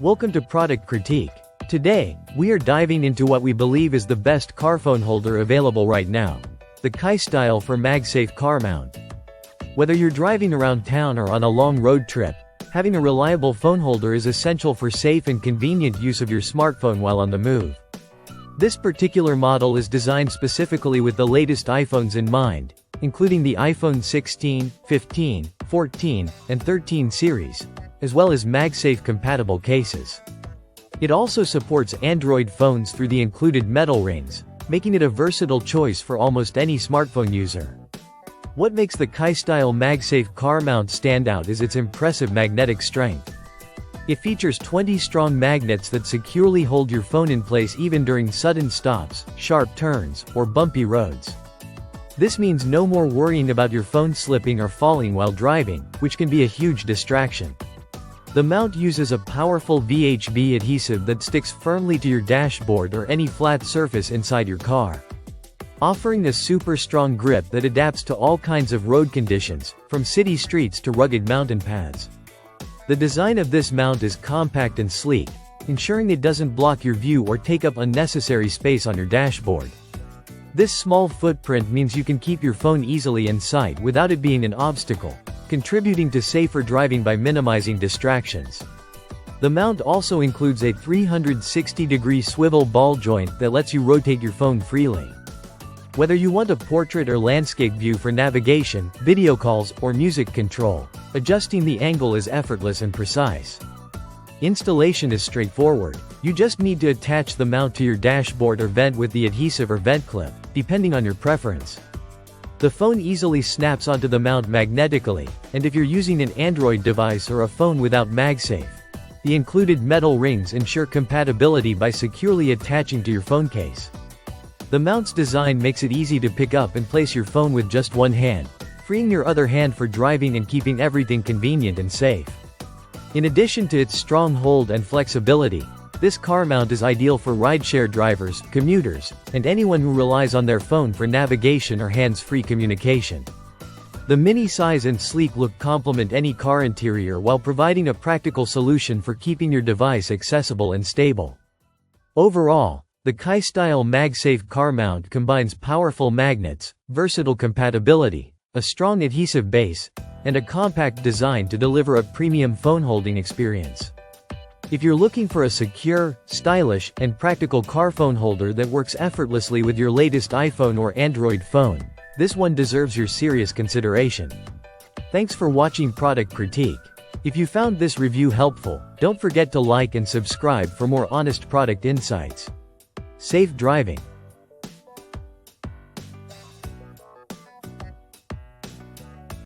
Welcome to Product Critique. Today, we are diving into what we believe is the best car phone holder available right now. The Kaistyle for Magsafe car mount. Whether you're driving around town or on a long road trip, having a reliable phone holder is essential for safe and convenient use of your smartphone while on the move. This particular model is designed specifically with the latest iPhones in mind, including the iPhone 16, 15, 14, and 13 series, as well as Magsafe compatible cases. It also supports Android phones through the included metal rings, making it a versatile choice for almost any smartphone user. What makes the Kaistyle Magsafe car mount stand out is its impressive magnetic strength. It features 20 strong magnets that securely hold your phone in place even during sudden stops, sharp turns, or bumpy roads. This means no more worrying about your phone slipping or falling while driving, which can be a huge distraction. The mount uses a powerful VHB adhesive that sticks firmly to your dashboard or any flat surface inside your car, offering a super strong grip that adapts to all kinds of road conditions, from city streets to rugged mountain paths. The design of this mount is compact and sleek, ensuring it doesn't block your view or take up unnecessary space on your dashboard. This small footprint means you can keep your phone easily in sight without it being an obstacle, contributing to safer driving by minimizing distractions. The mount also includes a 360-degree swivel ball joint that lets you rotate your phone freely. Whether you want a portrait or landscape view for navigation, video calls, or music control, adjusting the angle is effortless and precise. Installation is straightforward. You just need to attach the mount to your dashboard or vent with the adhesive or vent clip, depending on your preference. The phone easily snaps onto the mount magnetically, and if you're using an Android device or a phone without Magsafe, the included metal rings ensure compatibility by securely attaching to your phone case. The mount's design makes it easy to pick up and place your phone with just one hand, freeing your other hand for driving and keeping everything convenient and safe. In addition to its strong hold and flexibility, this car mount is ideal for rideshare drivers, commuters, and anyone who relies on their phone for navigation or hands-free communication. The mini size and sleek look complement any car interior while providing a practical solution for keeping your device accessible and stable. Overall, the Kaistyle Magsafe car mount combines powerful magnets, versatile compatibility, a strong adhesive base, and a compact design to deliver a premium phone holding experience. If you're looking for a secure, stylish, and practical car phone holder that works effortlessly with your latest iPhone or Android phone, this one deserves your serious consideration. Thanks for watching Product Critique. If you found this review helpful, don't forget to like and subscribe for more honest product insights. Safe driving.